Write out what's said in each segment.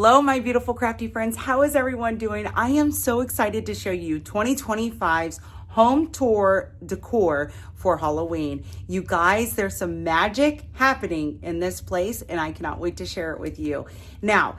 Hello, my beautiful crafty friends. How is everyone doing? I am so excited to show you 2025's home tour decor for Halloween. You guys, there's some magic happening in this place and I cannot wait to share it with you. Now,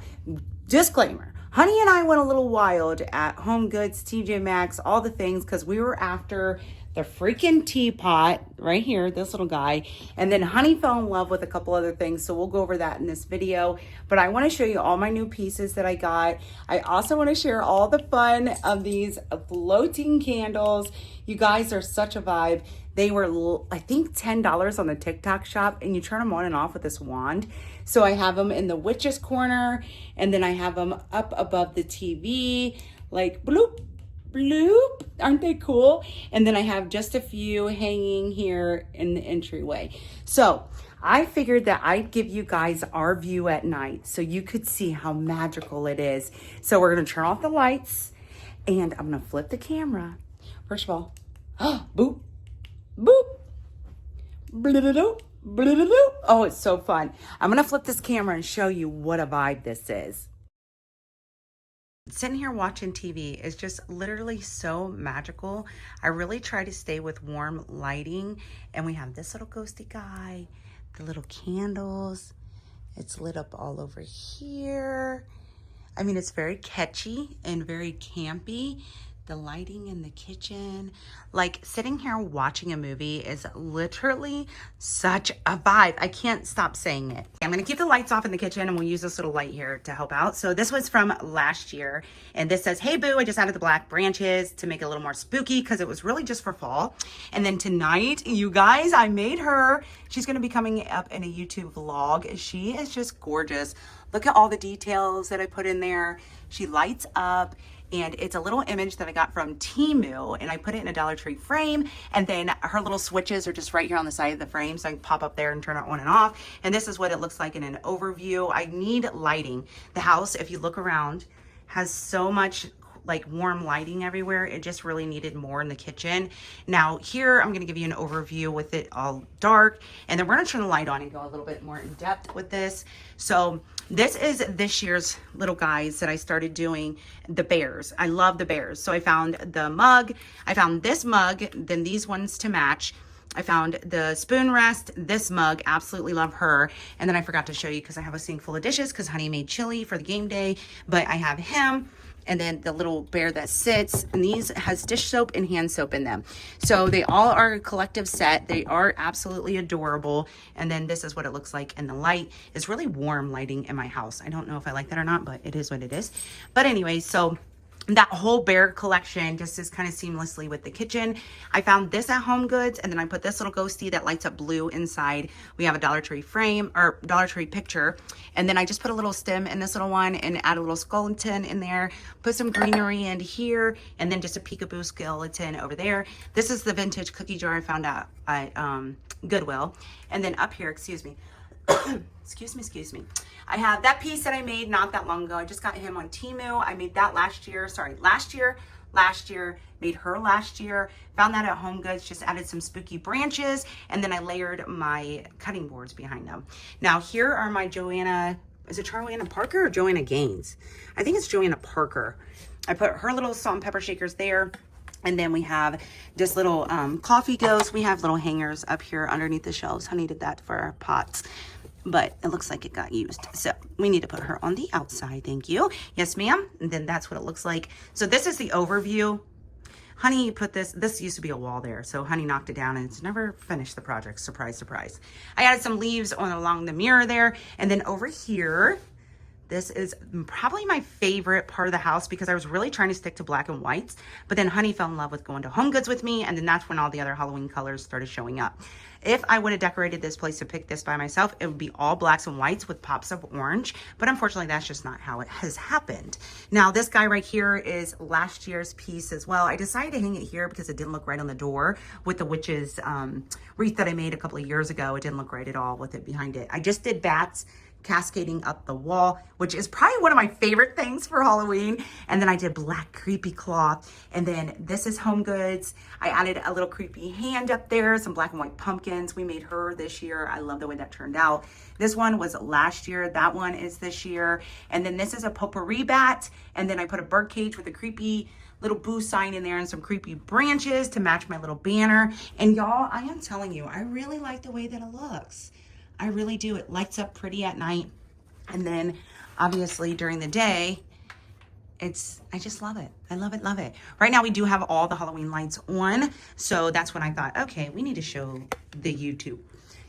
disclaimer. Honey and I went a little wild at Home Goods, TJ Maxx, all the things because we were after the freaking teapot right here, this little guy. And then Honey fell in love with a couple other things. So we'll go over that in this video. But I want to show you all my new pieces that I got. I also want to share all the fun of these floating candles. You guys are such a vibe. They were, I think, $10 on the TikTok shop, and you turn them on and off with this wand. So I have them in the witch's corner, and then I have them up above the TV, like bloop, bloop. Aren't they cool? And then I have just a few hanging here in the entryway. So I figured that I'd give you guys our view at night so you could see how magical it is. So we're gonna turn off the lights, and I'm gonna flip the camera. First of all, boop. Boop. Blah-da-da-doo. Blah-da-da-doo. Oh, it's so fun. I'm going to flip this camera and show you what a vibe this is. Sitting here watching TV is just literally so magical. I really try to stay with warm lighting. And we have this little ghosty guy, the little candles. It's lit up all over here. I mean, it's very catchy and very campy. The lighting in the kitchen, like sitting here watching a movie is literally such a vibe. I can't stop saying it. I'm gonna keep the lights off in the kitchen and we'll use this little light here to help out. So this was from last year and this says, "Hey boo, I just added the black branches to make it a little more spooky," because it was really just for fall. And then tonight, you guys, I made her. She's gonna be coming up in a YouTube vlog. She is just gorgeous. Look at all the details that I put in there. She lights up. And it's a little image that I got from Temu, and I put it in a Dollar Tree frame, and then her little switches are just right here on the side of the frame, so I can pop up there and turn it on and off. And this is what it looks like in an overview. I need lighting. The house, if you look around, has so much like warm lighting everywhere. It just really needed more in the kitchen. Now here, I'm gonna give you an overview with it all dark, and then we're gonna turn the light on and go a little bit more in depth with this. So this is this year's little guys that I started doing, the bears. I love the bears. So I found the mug, I found this mug, then these ones to match. I found the spoon rest, this mug, absolutely love her. And then I forgot to show you because I have a sink full of dishes because Honey made chili for the game day, but I have him. And then the little bear that sits, and these has dish soap and hand soap in them. So they all are a collective set. They are absolutely adorable. And then this is what it looks like. And the light is really warm lighting in my house. I don't know if I like that or not, but it is what it is. But anyway, so that whole bear collection just is kind of seamlessly with the kitchen. I found this at Home Goods, and then I put this little ghosty that lights up blue inside. We have a Dollar Tree frame or Dollar Tree picture, and then I just put a little stem in this little one and add a little skeleton in there, put some greenery in here, and then just a peekaboo skeleton over there. This is the vintage cookie jar I found out at Goodwill. And then up here, excuse me, excuse me. I have that piece that I made not that long ago. I just got him on Temu. I made that last year, made her last year. Found that at Home Goods, just added some spooky branches, and then I layered my cutting boards behind them. Now here are my Joanna, is it Joanna Parker or Joanna Gaines? I think it's Joanna Parker. I put her little salt and pepper shakers there. And then we have just little coffee ghosts. We have little hangers up here underneath the shelves. Honey did that for our pots, but it looks like it got used. So we need to put her on the outside. Thank you. Yes, ma'am. And then that's what it looks like. So this is the overview. Honey put this used to be a wall there. So Honey knocked it down and it's never finished the project. Surprise, surprise. I added some leaves along the mirror there. And then over here, this is probably my favorite part of the house because I was really trying to stick to black and whites, but then Honey fell in love with going to Home Goods with me, and then that's when all the other Halloween colors started showing up. If I would have decorated this place to pick this by myself, it would be all blacks and whites with pops of orange, but unfortunately that's just not how it has happened. Now this guy right here is last year's piece as well. I decided to hang it here because it didn't look right on the door with the witch's wreath that I made a couple of years ago. It didn't look right at all with it behind it. I just did bats, cascading up the wall, which is probably one of my favorite things for Halloween. And then I did black creepy cloth. And then this is Home Goods. I added a little creepy hand up there, some black and white pumpkins. We made her this year. I love the way that turned out. This one was last year. That one is this year. And then this is a potpourri bat. And then I put a bird cage with a creepy little boo sign in there and some creepy branches to match my little banner. And y'all, I am telling you, I really like the way that it looks. I really do. It lights up pretty at night. And then obviously during the day, I just love it. I love it, love it. Right now we do have all the Halloween lights on. So that's when I thought, okay, we need to show the YouTube.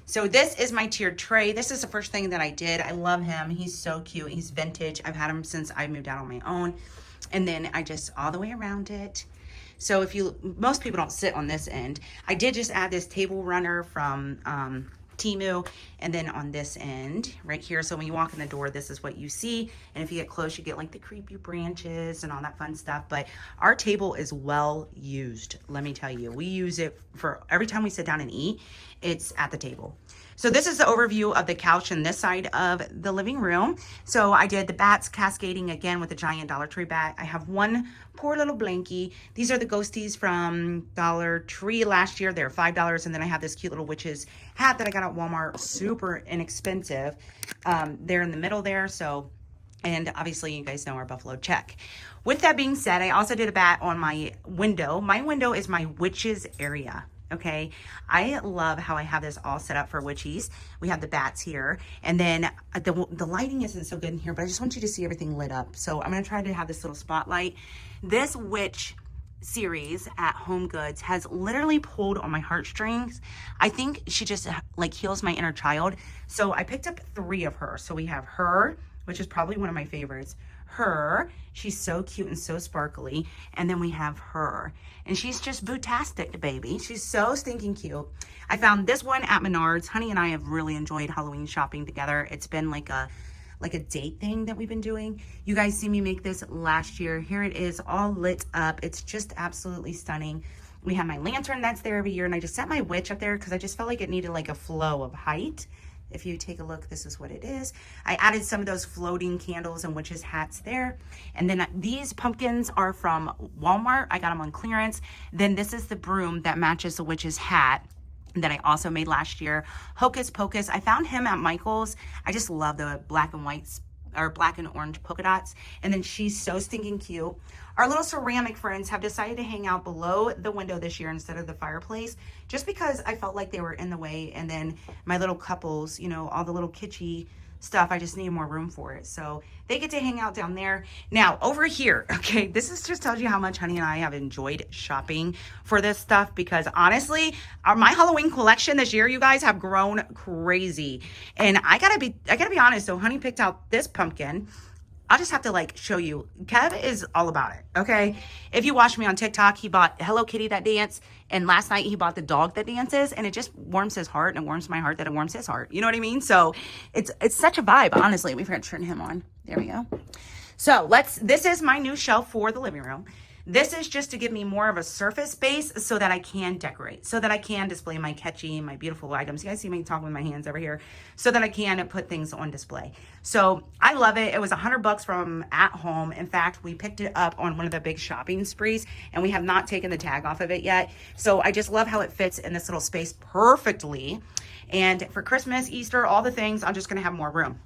So this is my tiered tray. This is the first thing that I did. I love him. He's so cute. He's vintage. I've had him since I moved out on my own. And then I just all the way around it. So most people don't sit on this end. I did just add this table runner from Temu, and then on this end right here, so when you walk in the door, this is what you see, and if you get close, you get like the creepy branches and all that fun stuff. But our table is well used, let me tell you. We use it for every time we sit down and eat. It's at the table. So this is the overview of the couch in this side of the living room. So I did the bats cascading again with the giant Dollar Tree bat. I have one poor little blankie. These are the ghosties from Dollar Tree last year. They're $5. And then I have this cute little witch's hat that I got at Walmart, super inexpensive. They're in the middle there. So, and obviously you guys know our buffalo check. With that being said, I also did a bat on my window. My window is my witch's area. Okay, I love how I have this all set up for witchies. We have the bats here, and then the lighting isn't so good in here, but I just want you to see everything lit up. So I'm going to try to have this little spotlight. This witch series at Home Goods has literally pulled on my heartstrings. I think she just like heals my inner child. So I picked up 3 of her. So we have her, which is probably one of my favorites. Her, she's so cute and so sparkly. And then we have her, and she's just bootastic, baby. She's so stinking cute. I found this one at Menards. Honey and I have really enjoyed Halloween shopping together. It's been like a date thing that we've been doing. You guys see me make this last year. Here it is, all lit up. It's just absolutely stunning. We have my lantern that's there every year, and I just set my witch up there because I just felt like it needed like a flow of height. If you take a look, this is what it is. I added some of those floating candles and witches hats there. And then these pumpkins are from Walmart. I got them on clearance. Then this is the broom that matches the witch's hat that I also made last year. Hocus Pocus. I found him at Michael's. I just love the black and white or black and orange polka dots. And then she's so stinking cute. Our little ceramic friends have decided to hang out below the window this year instead of the fireplace, just because I felt like they were in the way. And then my little couples, you know, all the little kitschy stuff, I just need more room for it. So they get to hang out down there. Now over here, okay, this is just tells you how much Honey and I have enjoyed shopping for this stuff, because honestly, my Halloween collection this year, you guys, have grown crazy. And I gotta be honest. So Honey picked out this pumpkin. I'll just have to like show you. Kev is all about it, okay? If you watch me on TikTok, he bought Hello Kitty that dance, and last night he bought the dog that dances, and it just warms his heart, and it warms my heart that it warms his heart. You know what I mean? So it's such a vibe, honestly. We forgot to turn him on. There we go. So this is my new shelf for the living room. This is just to give me more of a surface space so that I can decorate, so that I can display my catchy, my beautiful items. You guys see me talking with my hands over here, so that I can put things on display. So I love it. It was $100 from At Home. In fact, we picked it up on one of the big shopping sprees, and we have not taken the tag off of it yet. So I just love how it fits in this little space perfectly. And for Christmas, Easter, all the things, I'm just going to have more room.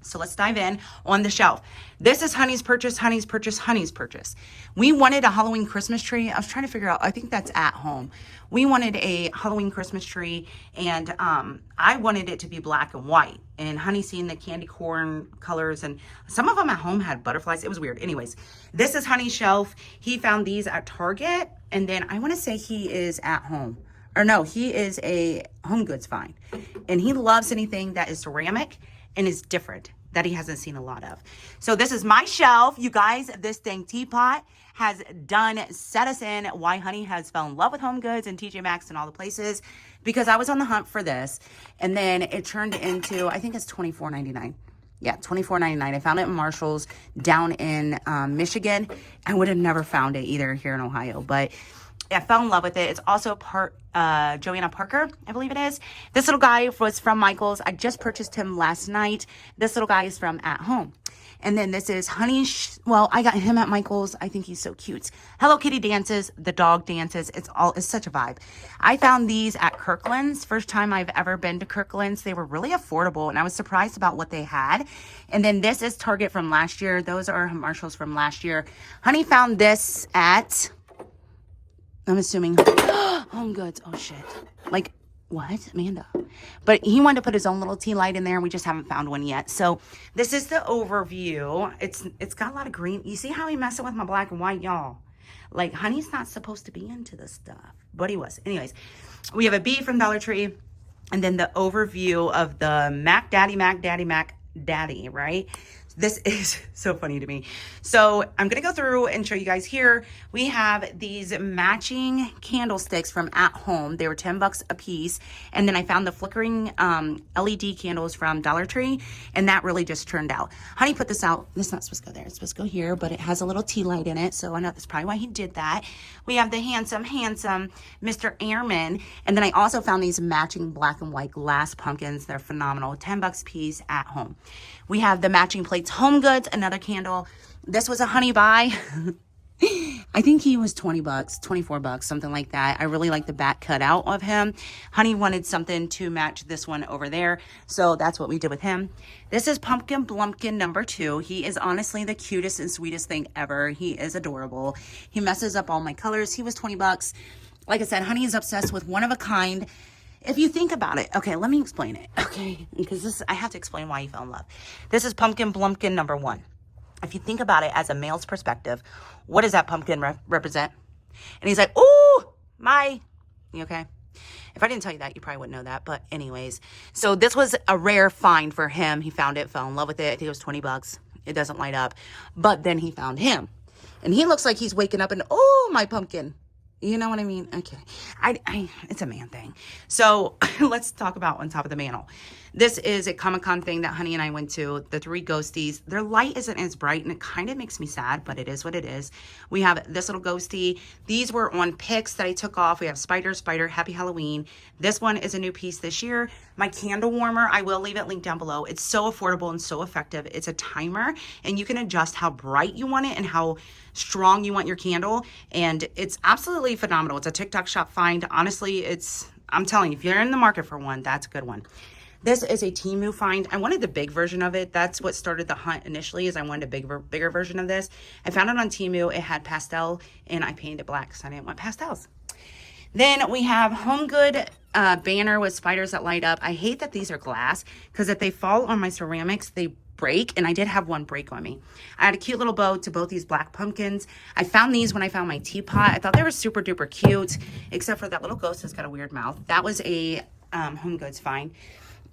So let's dive in on the shelf. This is Honey's purchase, Honey's purchase, Honey's purchase. We wanted a Halloween Christmas tree. I was trying to figure out, I think that's At Home. We wanted a Halloween Christmas tree, and I wanted it to be black and white. And Honey seen the candy corn colors, and some of them at home had butterflies. It was weird. Anyways, this is Honey's shelf. He found these at Target, and then I want to say he is At Home. Or no, he is a Home Goods find. And he loves anything that is ceramic and is different, that he hasn't seen a lot of. So this is my shelf. You guys, this dang teapot has set us in why Honey has fell in love with Home Goods and TJ Maxx and all the places, because I was on the hunt for this, and then it turned into, I think it's $24.99. Yeah, $24.99. I found it in Marshall's down in Michigan. I would have never found it either here in Ohio, but I fell in love with it. It's also part Joanna Parker, I believe it is. This little guy was from Michael's. I just purchased him last night. This little guy is from At Home. And then this is Honey. Well, I got him at Michael's. I think he's so cute. Hello Kitty dances. The dog dances. It's such a vibe. I found these at Kirkland's. First time I've ever been to Kirkland's. They were really affordable, and I was surprised about what they had. And then this is Target from last year. Those are Marshalls from last year. Honey found this at, I'm assuming, Home Goods. Oh shit. Like, what? Amanda. But he wanted to put his own little tea light in there, and we just haven't found one yet. So this is the overview. It's got a lot of green. You see how he messing with my black and white, y'all? Like, Honey's not supposed to be into this stuff, but he was. Anyways, we have a bee from Dollar Tree, and then the overview of the Mac Daddy, right? This is so funny to me. So I'm going to go through and show you guys here. We have these matching candlesticks from At Home. They were $10 a piece. And then I found the flickering LED candles from Dollar Tree. And that really just turned out. Honey put this out. This is not supposed to go there. It's supposed to go here. But it has a little tea light in it. So I know that's probably why he did that. We have the handsome Mr. Airman. And then I also found these matching black and white glass pumpkins. They're phenomenal. $10 a piece At Home. We have the matching plates, Home Goods, another candle. This was a Honey buy. I think he was $20, $24, something like that. I really like the back cutout of him. Honey wanted something to match this one over there, so that's what we did with him. This is Pumpkin Blumpkin number 2. He is honestly the cutest and sweetest thing ever. He is adorable. He messes up all my colors. He was $20. Like I said, Honey is obsessed with one of a kind. If you think about it, okay, let me explain it, okay? Because I have to explain why he fell in love. This is Pumpkin Blumpkin number 1. If you think about it as a male's perspective, what does that pumpkin represent? And he's like, ooh, you okay? If I didn't tell you that, you probably wouldn't know that. But anyways, so this was a rare find for him. He found it, fell in love with it. I think it was $20. It doesn't light up. But then he found him. And he looks like he's waking up and, oh, my pumpkin. You know what I mean? Okay. It's a man thing. So let's talk about on top of the mantle. This is a Comic-Con thing that Honey and I went to. The 3 ghosties. Their light isn't as bright, and it kind of makes me sad, but it is what it is. We have this little ghosty. These were on pics that I took off. We have Spider, Happy Halloween. This one is a new piece this year. My candle warmer, I will leave it linked down below. It's so affordable and so effective. It's a timer, and you can adjust how bright you want it and how strong you want your candle, and it's absolutely phenomenal. It's a TikTok shop find. Honestly, I'm telling you, if you're in the market for one, that's a good one. This is a Temu find. I wanted the big version of it. That's what started the hunt initially, is I wanted a bigger version of this. I found it on Temu. It had pastel, and I painted it black because I didn't want pastels. Then we have Home Good banner with spiders that light up. I hate that these are glass, because if they fall on my ceramics, they break, and I did have one break on me. I had a cute little bow to both these black pumpkins. I found these when I found my teapot. I thought they were super duper cute, except for that little ghost that's got a weird mouth. That was a Home Goods find.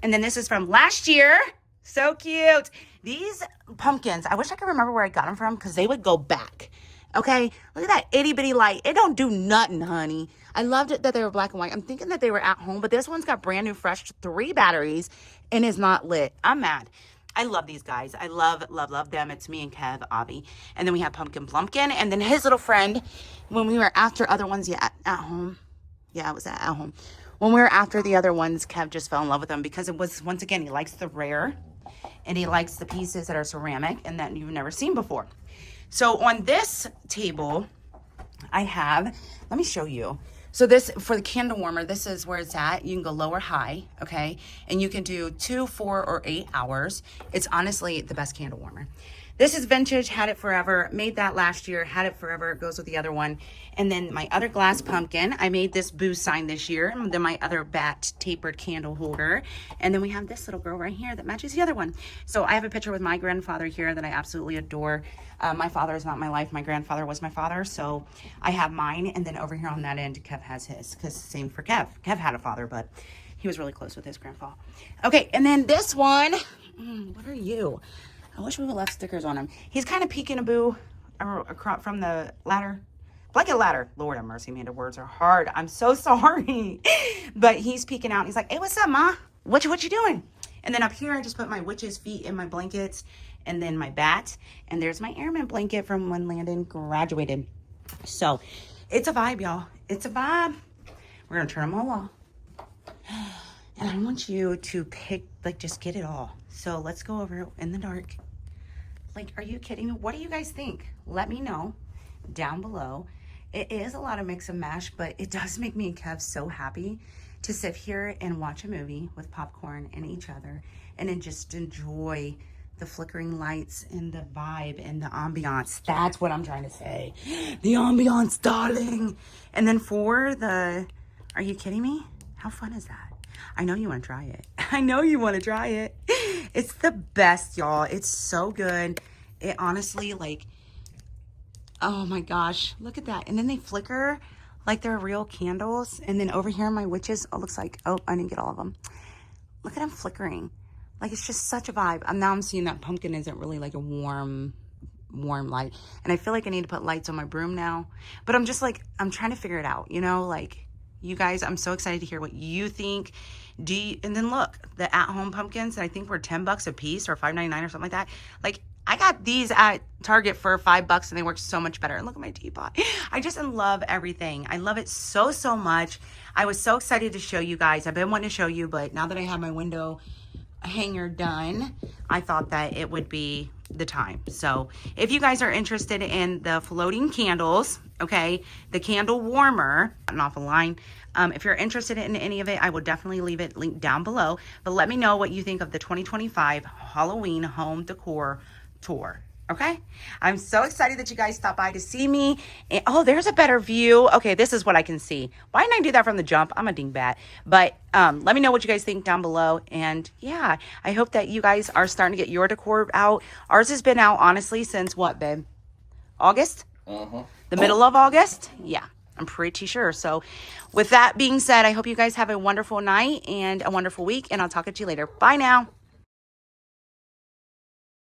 And then this is from last year. So cute. These pumpkins, I wish I could remember where I got them from, because they would go back. Okay, look at that itty bitty light. It don't do nothing, honey. I loved it that they were black and white. I'm thinking that they were At Home, but this one's got brand new, fresh 3 batteries and is not lit. I'm mad. I love these guys. I love them. It's me and Kev, Avi. And then we have Pumpkin Blumpkin. And then his little friend, when we were after other ones, At Home. Yeah, it was At Home. When we were after the other ones, Kev just fell in love with them, because it was, once again, he likes the rare, and he likes the pieces that are ceramic and that you've never seen before. So on this table, I have, let me show you. So this, for the candle warmer, this is where it's at. You can go low or high, okay? And you can do 2, 4, or 8 hours. It's honestly the best candle warmer. This is vintage, had it forever, made that last year, had it forever, it goes with the other one. And then my other glass pumpkin, I made this boo sign this year. And then my other bat tapered candle holder. And then we have this little girl right here that matches the other one. So I have a picture with my grandfather here that I absolutely adore. My father is not my life. My grandfather was my father. So I have mine. And then over here on that end, Kev has his. Because same for Kev. Kev had a father, but he was really close with his grandpa. Okay, and then this one. What are you? I wish we would have left stickers on him. He's kind of peekaboo from the ladder. Blanket ladder. Lord have mercy, man. The words are hard. I'm so sorry. But he's peeking out. And he's like, hey, what's up, Ma? What you doing? And then up here, I just put my witch's feet in my blankets. And then my bat. And there's my airman blanket from when Landon graduated. So It's a vibe, y'all. It's a vibe. We're gonna turn them all off. And I want you to pick, like, just get it all. So let's go over it in the dark. Like, are you kidding me? What do you guys think? Let me know down below. It is a lot of mix and mash, but it does make me and Kev so happy to sit here and watch a movie with popcorn and each other and then just enjoy the flickering lights and the vibe and the ambiance. That's what I'm trying to say. The ambiance, darling. And then for the, are you kidding me? How fun is that? I know you want to try it. I know you want to try it. It's the best, y'all. It's so good. It honestly, like, oh my gosh, look at that. And then they flicker like they're real candles. And then over here, my witches, it looks like, oh, I didn't get all of them. Look at them flickering. Like, it's just such a vibe. Now I'm seeing that pumpkin isn't really like a warm light. And I feel like I need to put lights on my broom now. But I'm just like, I'm trying to figure it out, you know, like, you guys, I'm so excited to hear what you think. And then look, the at-home pumpkins, I think were $10 a piece or $5.99 or something like that. Like, I got these at Target for $5 and they work so much better. And look at my teapot. I just love everything. I love it so, so much. I was so excited to show you guys. I've been wanting to show you, but now that I have my window hanger done, I thought that it would be the time. So if you guys are interested in the floating candles, okay, the candle warmer, off a line, if you're interested in any of it, I will definitely leave it linked down below. But let me know what you think of the 2025 Halloween home decor tour. Okay, I'm so excited that you guys stopped by to see me. And, oh, there's a better view. Okay, this is what I can see. Why didn't I do that from the jump? I'm a dingbat. But let me know what you guys think down below. And yeah, I hope that you guys are starting to get your decor out. Ours has been out, honestly, since what, babe? August? The middle of August? Yeah, I'm pretty sure. So with that being said, I hope you guys have a wonderful night and a wonderful week. And I'll talk to you later. Bye now.